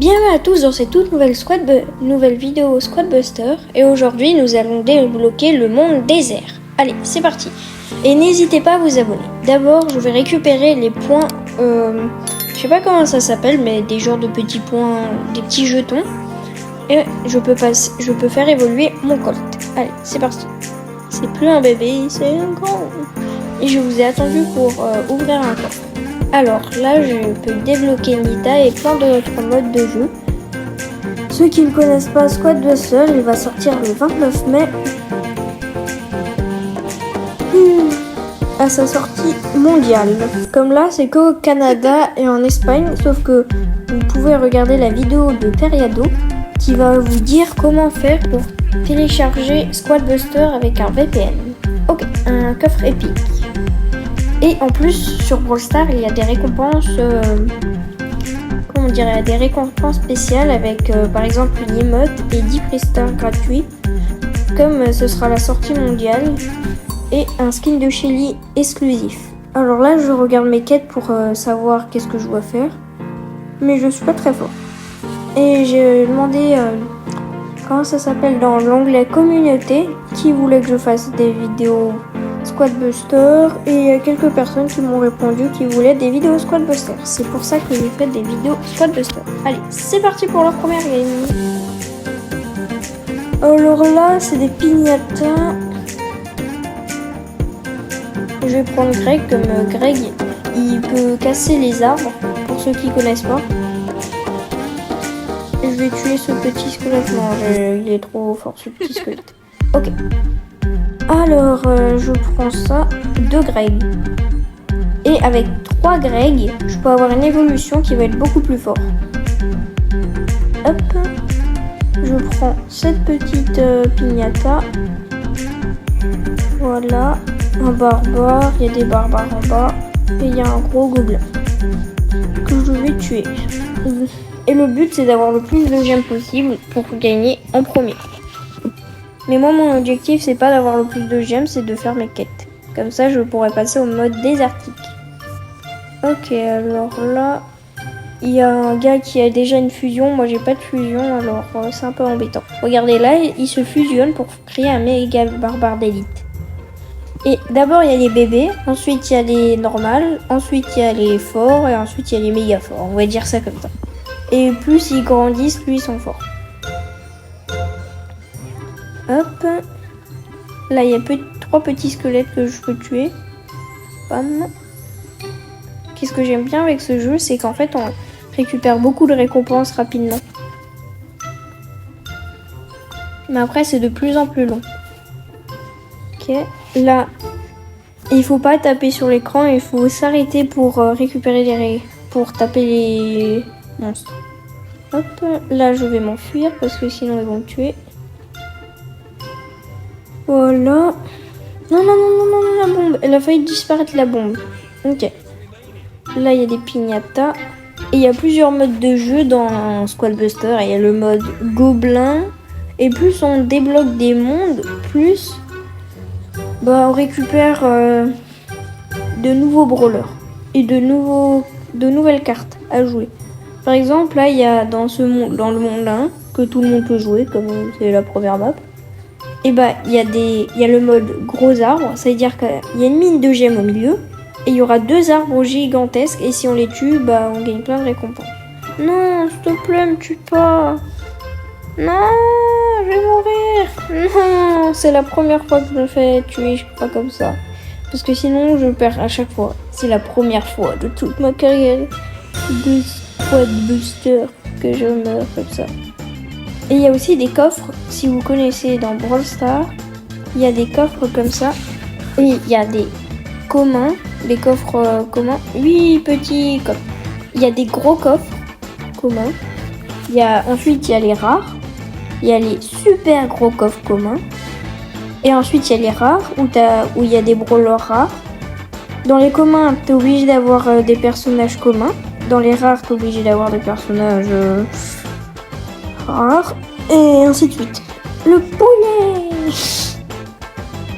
Bienvenue à tous dans cette toute nouvelle vidéo Squadbuster et aujourd'hui nous allons débloquer le monde désert. Allez, c'est parti. Et n'hésitez pas à vous abonner. D'abord, je vais récupérer les points, je sais pas comment ça s'appelle, mais des genres de petits points, des petits jetons. Et je peux faire évoluer mon Colt. Allez, c'est parti. C'est plus un bébé, c'est un grand. Et je vous ai attendu pour ouvrir un coffre. Alors là, je peux débloquer Nita et plein d'autres modes de jeu. Ceux qui ne connaissent pas Squadbuster, il va sortir le 29 mai à sa sortie mondiale. Comme là, c'est qu'au Canada et en Espagne, sauf que vous pouvez regarder la vidéo de Periado qui va vous dire comment faire pour télécharger Squadbuster avec un VPN. Ok, un coffre épique. Et en plus, sur Brawl Stars, il y a des récompenses, des récompenses spéciales avec, par exemple, une emote et 10 prestars gratuits, comme ce sera la sortie mondiale, et un skin de Shelly exclusif. Alors là, je regarde mes quêtes pour savoir qu'est-ce que je dois faire, mais je suis pas très fort. Et j'ai demandé, comment ça s'appelle, dans l'onglet communauté, qui voulait que je fasse des vidéos Squadbuster, et il y a quelques personnes qui m'ont répondu qui voulaient des vidéos Squadbuster. C'est pour ça que j'ai fait des vidéos Squadbuster. Allez, c'est parti pour leur première game. Alors là, c'est des piñatas. Je vais prendre Greg, comme Greg, il peut casser les arbres, pour ceux qui connaissent pas. Et je vais tuer ce petit squelette. Non, il est trop fort ce petit squelette. Ok. Alors, je prends ça, 2 Greg. Et avec 3 Greg, je peux avoir une évolution qui va être beaucoup plus forte. Hop. Je prends cette petite piñata. Voilà. Un barbare. Il y a des barbares en bas. Et il y a un gros gobelin que je vais tuer. Et le but, c'est d'avoir le plus de gemmes possible pour gagner en premier. Mais moi, mon objectif, c'est pas d'avoir le plus de gemmes, c'est de faire mes quêtes. Comme ça, je pourrais passer au mode désertique. Ok, alors là, il y a un gars qui a déjà une fusion. Moi, j'ai pas de fusion, alors c'est un peu embêtant. Regardez, là, il se fusionne pour créer un méga barbare d'élite. Et d'abord, il y a les bébés, ensuite, il y a les normales, ensuite, il y a les forts, et ensuite, il y a les méga forts. On va dire ça comme ça. Et plus ils grandissent, plus ils sont forts. Hop. Là, il y a 3 petits squelettes que je peux tuer. Bam. Qu'est-ce que j'aime bien avec ce jeu, c'est qu'en fait, on récupère beaucoup de récompenses rapidement. Mais après, c'est de plus en plus long. Ok. Là, il faut pas taper sur l'écran, il faut s'arrêter pour récupérer pour taper les monstres. Hop. Là, je vais m'enfuir parce que sinon, ils vont me tuer. Voilà. Non, la bombe. Elle a failli disparaître, la bombe. Ok. Là, il y a des piñatas. Et il y a plusieurs modes de jeu dans Squadbuster. Il y a le mode gobelin. Et plus on débloque des mondes, plus on récupère de nouveaux brawlers. Et de nouvelles cartes à jouer. Par exemple, là, il y a dans le monde 1, que tout le monde peut jouer, comme c'est la première map. Et il y a le mode gros arbre, ça veut dire qu'il y a une mine de gemmes au milieu, et il y aura 2 arbres gigantesques, et si on les tue, on gagne plein de récompenses. Non, s'il te plaît, me tue pas. Non, je vais mourir. Non, c'est la première fois que je me fais tuer, je crois, comme ça. Parce que sinon, je perds à chaque fois. C'est la première fois de toute ma carrière de Squadbuster que je meurs comme ça. Et il y a aussi des coffres, si vous connaissez dans Brawl Stars, il y a des coffres comme ça. Et il y a des communs, des coffres communs, 8 petits coffres. Il y a des gros coffres communs. Ensuite, il y a les rares. Il y a les super gros coffres communs. Et ensuite, il y a les rares, où il y a des brawlers rares. Dans les communs, tu es obligé d'avoir des personnages communs. Dans les rares, tu es obligé d'avoir des personnages rares. Et ainsi de suite. Le poulet!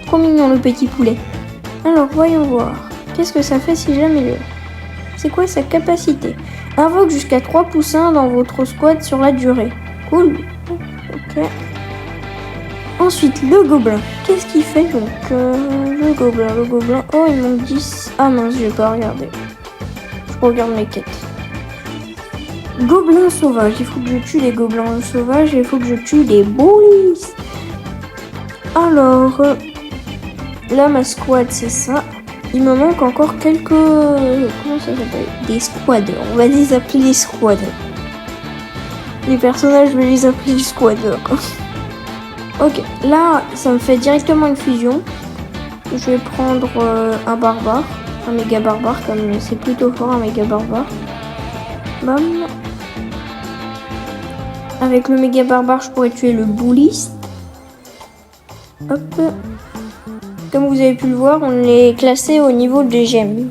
Trop mignon, le petit poulet. Alors, voyons voir. Qu'est-ce que ça fait si j'améliore? C'est quoi sa capacité? Invoque jusqu'à 3 poussins dans votre squad sur la durée. Cool. Ok. Ensuite, le gobelin. Qu'est-ce qu'il fait donc le gobelin. Oh, il manque 10. Ah mince, je vais pas regarder. Je regarde mes quêtes. Gobelin sauvage. Il faut que je tue les gobelins sauvages et il faut que je tue les bullies. Alors, là, ma squad, c'est ça. Il me manque encore quelques... Comment ça s'appelle? Des squaders. On va les appeler les squaders. Les personnages, je vais les appeler les squaders. Ok, là, ça me fait directement une fusion. Je vais prendre un barbare. Un méga barbare, comme c'est plutôt fort, un méga barbare. Bam. Avec le méga barbare, je pourrais tuer le bouliste. Hop. Comme vous avez pu le voir, on est classé au niveau des gemmes.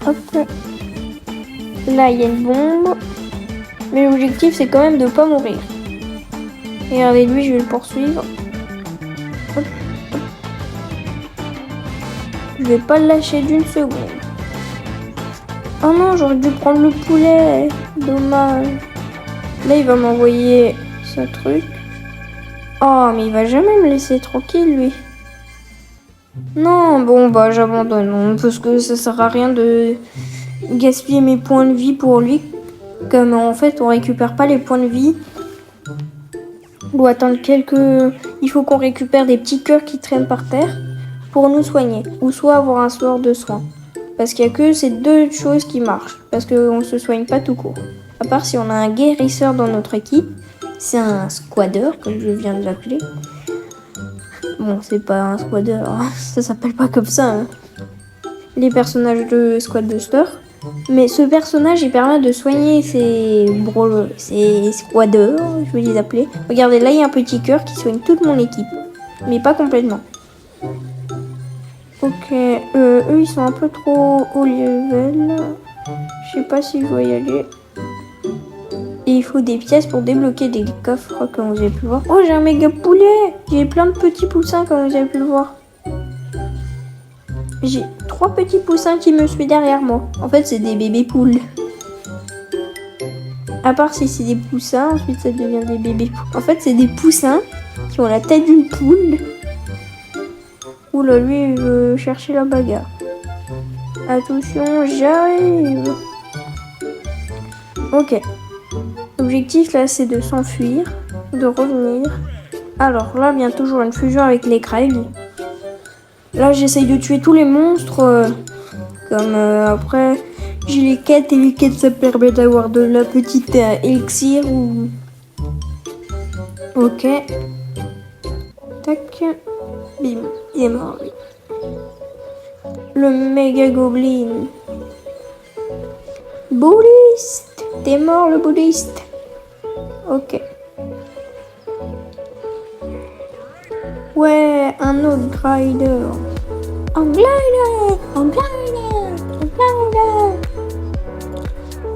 Hop. Là, il y a une bombe. Mais l'objectif, c'est quand même de ne pas mourir. Et regardez, lui, je vais le poursuivre. Hop. Je vais pas le lâcher d'une seconde. Oh non, j'aurais dû prendre le poulet. Dommage. Là, il va m'envoyer ce truc. Oh, mais il va jamais me laisser tranquille, lui. Non, bon, bah, j'abandonne. Parce que ça sert à rien de gaspiller mes points de vie pour lui. Comme en fait, on récupère pas les points de vie. On doit attendre quelques... Il faut qu'on récupère des petits cœurs qui traînent par terre pour nous soigner. Ou soit avoir un sort de soin. Parce qu'il y a que ces deux choses qui marchent. Parce qu'on se soigne pas tout court. À part si on a un guérisseur dans notre équipe. C'est un squatter, comme je viens de l'appeler. Bon, c'est pas un squatter. Ça s'appelle pas comme ça. Hein. Les personnages de Squad Buster. Mais ce personnage, il permet de soigner ses squatters, je vais les appeler. Regardez, là, il y a un petit cœur qui soigne toute mon équipe. Mais pas complètement. Ok, eux, ils sont un peu trop haut level. Je sais pas si je vais y aller. Et il faut des pièces pour débloquer des coffres, comme vous avez pu le voir. Oh, j'ai un méga poulet! J'ai plein de petits poussins, comme vous avez pu le voir. J'ai 3 petits poussins qui me suivent derrière moi. En fait, c'est des bébés poules. À part si c'est des poussins, ensuite ça devient des bébés poules. En fait, c'est des poussins qui ont la tête d'une poule. Oula, lui, il veut chercher la bagarre. Attention, j'arrive. Ok. L'objectif, là, c'est de s'enfuir, de revenir. Alors, là, vient toujours une fusion avec les Craig. Là, j'essaye de tuer tous les monstres. Comme après, j'ai les quêtes. Et les quêtes, ça permet d'avoir de la petite élixir. Ou... Ok. Tac. Bim. Il est mort, lui. Le méga goblin. Bouddhiste. T'es mort, le bouddhiste. Ok. Ouais, un autre glider. Un glider. Un glider. Un glider.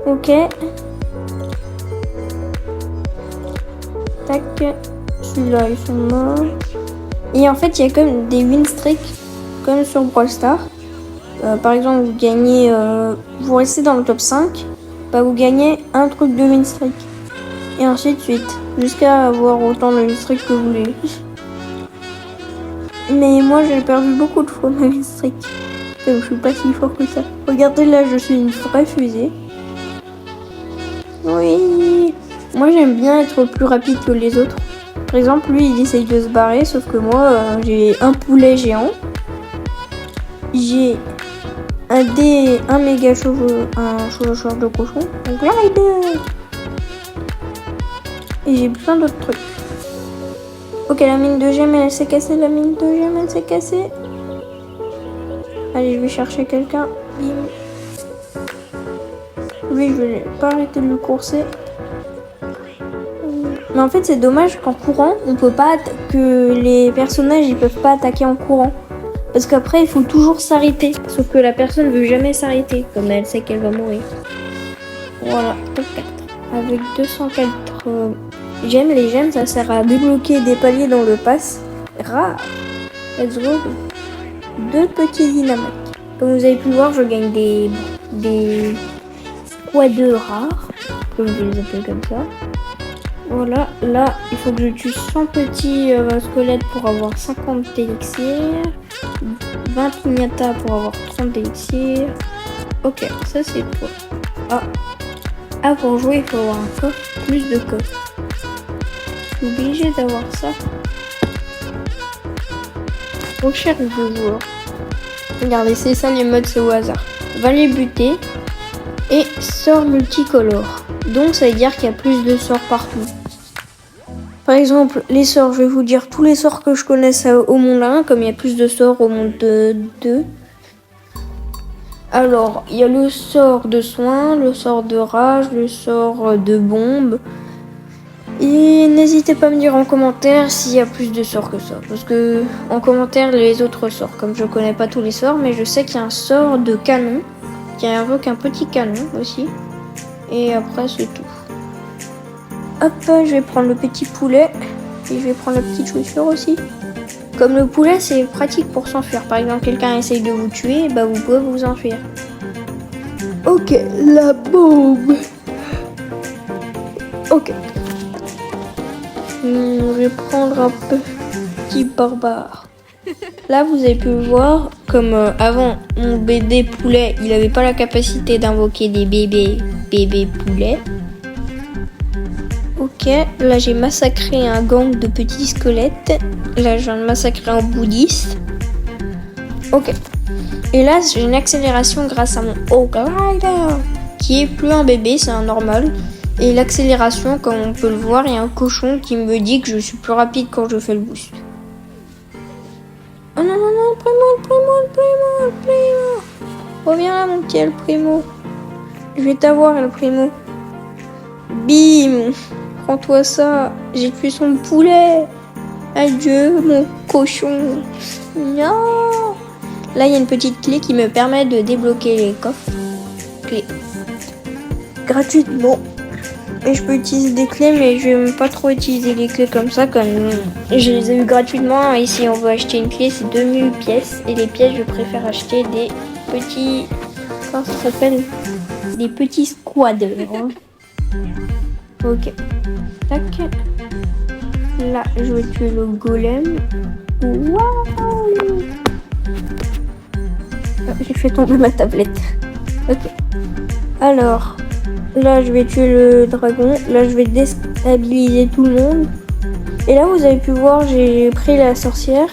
Ok. Tac. Celui-là, ils sont morts. Et en fait, il y a comme des win streaks, comme sur Brawl Stars. Par exemple, vous gagnez... vous restez dans le top 5. Bah, vous gagnez un truc de win streak. Et ainsi de suite. Jusqu'à avoir autant de win streak que vous voulez. Mais moi, j'ai perdu beaucoup de fois ma win streak. Donc, je suis pas si fort que ça. Regardez là, je suis une vraie fusée. Oui. Moi, j'aime bien être plus rapide que les autres. Par exemple, lui, il essaye de se barrer, sauf que moi, j'ai un poulet géant. J'ai un méga chevaucheur de cochon. Donc là, et j'ai plein d'autres trucs. Ok, la mine de gemmes, elle s'est cassée. La mine de gemmes, elle s'est cassée. Allez, je vais chercher quelqu'un. Bim. Lui, je vais pas arrêter de le courser. Mais en fait, c'est dommage qu'en courant, on peut pas que les personnages ils peuvent pas attaquer en courant. Parce qu'après, il faut toujours s'arrêter. Sauf que la personne veut jamais s'arrêter, comme elle sait qu'elle va mourir. Voilà, top 4. Avec 204 gemmes, les gemmes, ça sert à débloquer des paliers dans le pass. Rare. Let's go. 2 petits dynamiques. Comme vous avez pu le voir, je gagne des squatteurs rares, comme je les appelle comme ça. Voilà, là, il faut que je tue 100 petits squelettes pour avoir 50 élixirs, 20 pignata pour avoir 30 élixirs. Ok, ça c'est pour... Ah, pour jouer, il faut avoir un coffre, plus de coffres. Je suis obligé d'avoir ça. Trop cher le joueur. Regardez, c'est ça les modes, c'est au hasard. Va les buter et sort multicolore. Donc ça veut dire qu'il y a plus de sorts partout. Par exemple, les sorts, je vais vous dire tous les sorts que je connaisse au monde 1, comme il y a plus de sorts au monde 2. Alors, il y a le sort de soin, le sort de rage, le sort de bombe. Et n'hésitez pas à me dire en commentaire s'il y a plus de sorts que ça. Parce que en commentaire, les autres sorts, comme je connais pas tous les sorts, mais je sais qu'il y a un sort de canon, qui invoque un petit canon aussi. Et après, c'est tout. Hop, je vais prendre le petit poulet. Et je vais prendre la petite chaussure aussi. Comme le poulet, c'est pratique pour s'enfuir. Par exemple, quelqu'un essaye de vous tuer, bah vous pouvez vous enfuir. Ok, la bombe. Ok. Je vais prendre un petit barbare. Là, vous avez pu voir, comme avant, mon bébé poulet, il n'avait pas la capacité d'invoquer des bébés poulets. Ok, là j'ai massacré un gang de petits squelettes. Là, je viens de massacrer un bouddhiste. Ok. Et là, j'ai une accélération grâce à mon Glider, qui est plus un bébé, c'est un normal. Et l'accélération, comme on peut le voir, il y a un cochon qui me dit que je suis plus rapide quand je fais le boost. Oh non, non, non, le primo. Reviens là, mon petit El Primo. Je vais t'avoir, El Primo. Bim. Prends-toi ça. J'ai tué son poulet. Adieu, mon cochon. Non. Là, il y a une petite clé qui me permet de débloquer les coffres. Clé. Gratuitement. Et je peux utiliser des clés, mais je vais pas trop utiliser les clés comme ça, comme je les ai eu gratuitement. Et si on veut acheter une clé, c'est 2000 pièces. Et les pièces, je préfère acheter des petits... Comment ça s'appelle? Des petits squatteurs. Hein. Ok. Tac. Là, je vais tuer le golem. Waouh! J'ai fait tomber ma tablette. Ok. Alors... Là, je vais tuer le dragon. Là, je vais déstabiliser tout le monde. Et là, vous avez pu voir, j'ai pris la sorcière.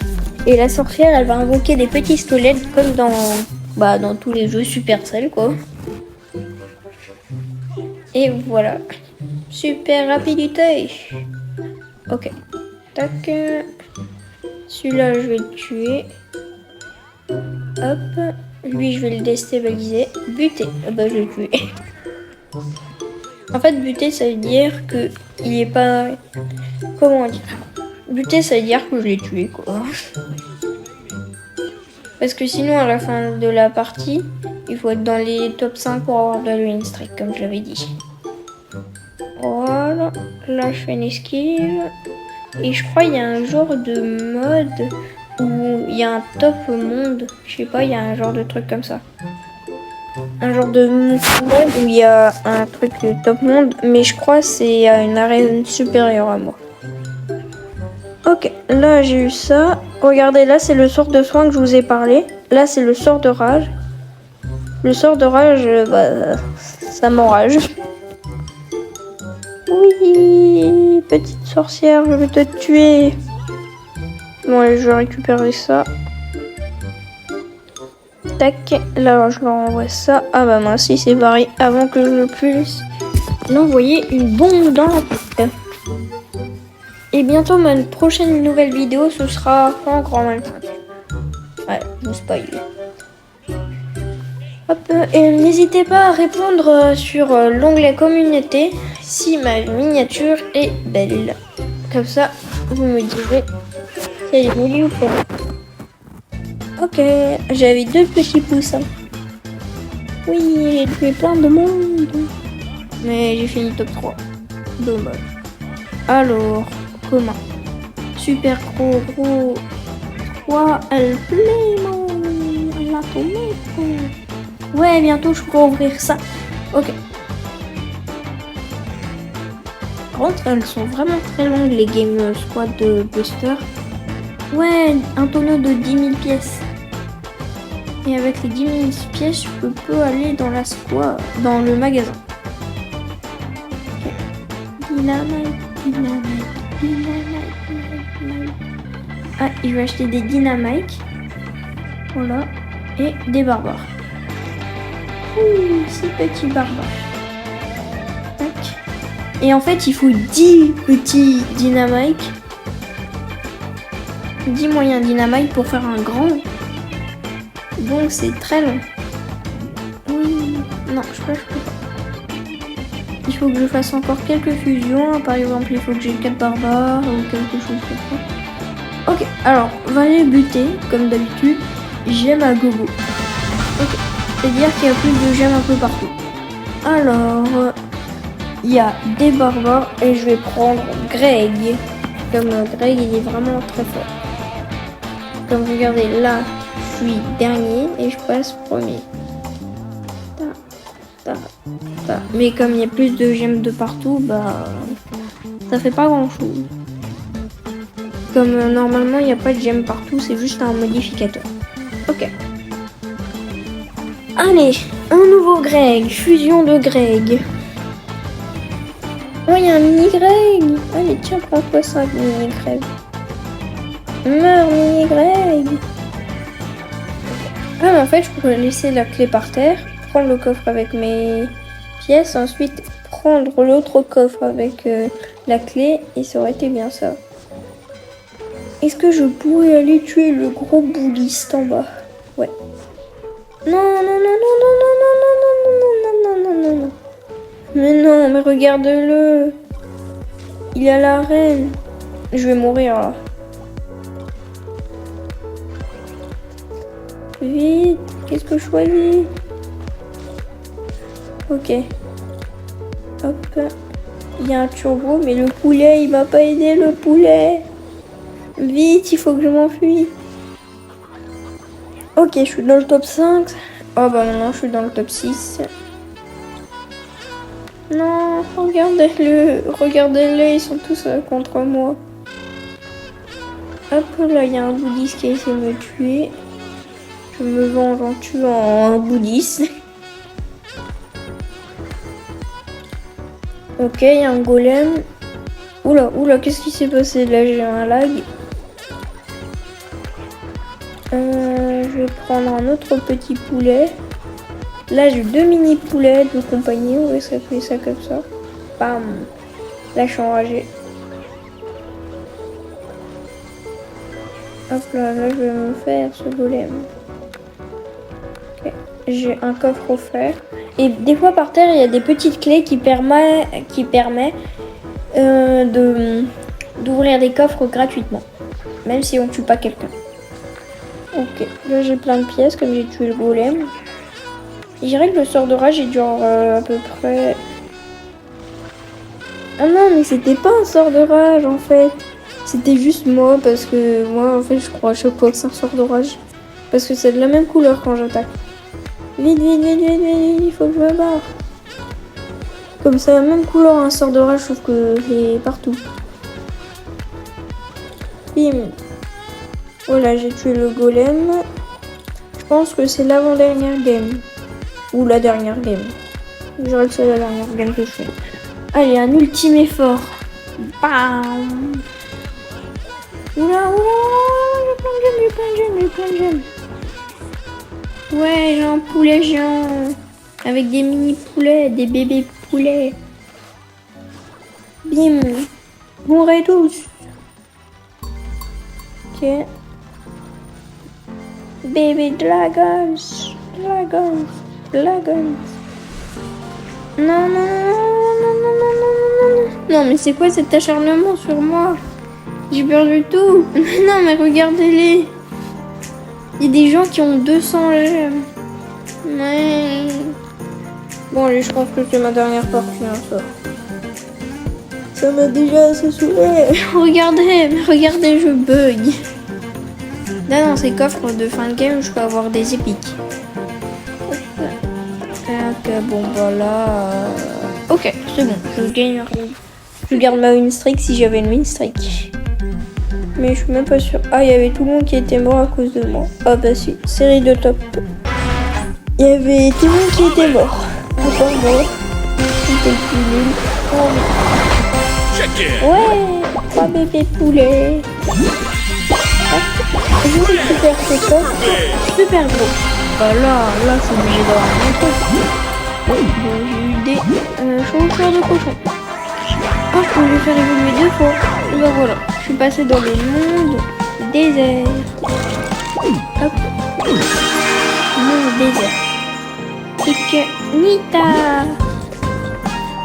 Et la sorcière, elle va invoquer des petits squelettes comme dans tous les jeux Supercell, quoi. Et voilà. Super rapidité. Ok. Tac. Celui-là, je vais le tuer. Hop. Lui, je vais le déstabiliser. Buter. Ah bah, je vais le tuer. En fait, buter, ça veut dire que il est pas... Comment dire? Buter, ça veut dire que je l'ai tué, quoi. Parce que sinon, à la fin de la partie, il faut être dans les top 5 pour avoir de la win streak, comme je l'avais dit. Voilà. Là, je fais une esquive. Et je crois qu'il y a un genre de mode où il y a un top monde. Je sais pas, il y a un genre de truc comme ça. Un genre de monde où il y a un truc de top monde, mais je crois que c'est à une arène supérieure à moi. Ok, là j'ai eu ça. Regardez, là c'est le sort de soin que je vous ai parlé. Là c'est le sort de rage. Le sort de rage, bah, ça m'enrage. Oui, petite sorcière, je vais te tuer. Bon, allez, je vais récupérer ça. Tac, là je leur envoie ça. Ah bah mince, il s'est barré avant que je puisse l'envoyer une bombe dans la tête. Et bientôt ma prochaine nouvelle vidéo, ce sera en grand mal 5. Ouais, vous spoil. Hop, et n'hésitez pas à répondre sur l'onglet communauté si ma miniature est belle. Comme ça, vous me direz si elle est jolie ou pas. Ok, j'avais 2 petits poussins. Oui, j'ai tué plein de monde. Mais j'ai fini top 3. Dommage. Alors, comment? Super gros 3 El Primo. La tomate. Ouais, bientôt je pourrai ouvrir ça. Ok. Par contre, elles sont vraiment très longues, les Game Squad de Buster. Ouais, un tonneau de 10 000 pièces. Et avec les 10 000 pièces, je peux aller dans la squad, dans le magasin. Okay. Dynamite. Ah, je vais acheter des dynamites. Voilà. Et des barbares. Ouh, 6 petits barbares. Tac. Et en fait, il faut 10 petits dynamites. 10 moyens dynamite pour faire un grand. Donc c'est très long. Oui. Non, je peux pas. Il faut que je fasse encore quelques fusions. Par exemple, il faut que j'ai 4 barbares ou quelque chose comme ça. Ok, alors, on va les buter, comme d'habitude. J'aime à gogo. Ok, c'est-à-dire qu'il y a plus de gemmes un peu partout. Alors, il y a des barbares et je vais prendre Greg. Comme Greg, il est vraiment très fort. Comme regardez, là, je suis dernier et je passe premier. Mais comme il y a plus de gemmes de partout, bah, ça fait pas grand-chose. Comme normalement, il n'y a pas de gemmes partout, c'est juste un modificateur. Ok. Allez, un nouveau Greg, fusion de Greg. Oh, il y a un mini Greg. Allez, tiens, prends-toi 5 mini Greg. Meurs, mini Greg. Ah, mais en fait, je pourrais laisser la clé par terre, prendre le coffre avec mes pièces, ensuite prendre l'autre coffre avec la clé, et ça aurait été bien ça. Est-ce que je pourrais aller tuer le gros bouliste en bas? Ouais. Non. Mais non, mais regarde-le. Il a la reine. Je vais mourir là. Vite, qu'est-ce que je choisis? Ok. Hop. Il y a un turbo, mais le poulet, il m'a pas aidé, le poulet. Vite, il faut que je m'enfuis. Ok, je suis dans le top 5. Oh bah maintenant, je suis dans le top 6. Non, regardez-les, ils sont tous contre moi. Hop, là, il y a un bouddhiste qui a essayé de me tuer. Je me venge en tuant un bouddhiste. Ok, il y a un golem. Oula, qu'est-ce qui s'est passé? Là, j'ai un lag. Je vais prendre un autre petit poulet. Là, j'ai 2 mini poulets de compagnie. On va s'appeler ça comme ça. Bam. Là, je suis enragée. Hop là, je vais me faire ce golem. Ok. J'ai un coffre offert. Et des fois, par terre, il y a des petites clés qui permettent d'ouvrir des coffres gratuitement. Même si on tue pas quelqu'un. Ok, là j'ai plein de pièces comme j'ai tué le golem. Je dirais que le sort de rage il dure à peu près... Ah non, mais c'était pas un sort de rage en fait. C'était juste moi parce que moi en fait je crois à chaque fois que c'est un sort de rage. Parce que c'est de la même couleur quand j'attaque. Vite, il faut que je me barre. Comme c'est la même couleur un sort de rage sauf que c'est partout. Bim. Voilà, j'ai tué le golem. Je pense que c'est l'avant-dernière game. Ou la dernière game. Je dirais que c'est la dernière game que je fais. Allez, un ultime effort. Bam. Oula, j'ai plein de gemmes. Ouais, j'ai un poulet géant. Avec des mini poulets, des bébés poulets. Bim. Mourrez tous. Ok. Baby dragons. Non. Non, mais c'est quoi cet acharnement sur moi? J'ai perdu tout. Non, mais regardez-les. Il y a des gens qui ont 200 gemmes. Ouais. Bon, allez, je pense que c'est ma dernière partie, hein, ça. Ça m'a déjà assez saoulé. Regardez, je bug. Là, dans ces coffres de fin de game, je peux avoir des épiques. Ok, bon, bah là... Ok, c'est bon, je gagne rien. Je garde ma win streak si j'avais une win streak. Mais je suis même pas sûre. Ah, il y avait tout le monde qui était mort à cause de moi. Ah bah si, série de top. Il y avait tout le monde qui était mort. Attends, moi. C'était le plus nul. Ouais, 3 bébés poulets. Je récupère ce coffre. Super gros. Bah là c'est obligé d'avoir un truc. Bon, j'ai eu des chaussures de cochon. Oh, je peux les faire évoluer 2 fois. Et bah voilà, je suis passée dans le monde désert. Hop. Monde désert. Et que Nita,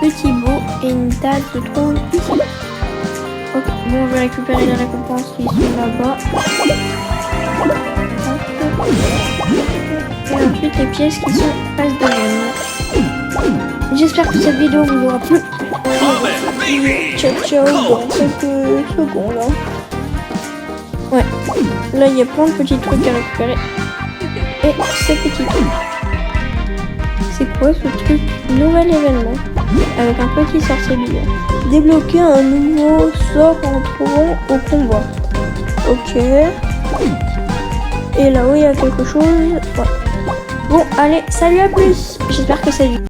petit beau et Nita se trouve ici. Ok, bon, je vais récupérer les récompenses qui sont là-bas. Et ensuite les pièces qui sont face de moi. J'espère que cette vidéo vous aura plu. Ciao ciao dans quelques secondes. Hein. Ouais, là il y a plein de petits trucs à récupérer. Et ces petits trucs. C'est quoi ce truc? Nouvel événement avec un petit sorcier bizarre. Débloquer un nouveau sort en trouvant au combat. Ok. Et là-haut il y a quelque chose. Ouais. Bon, allez, salut, à plus. J'espère que cette vidéo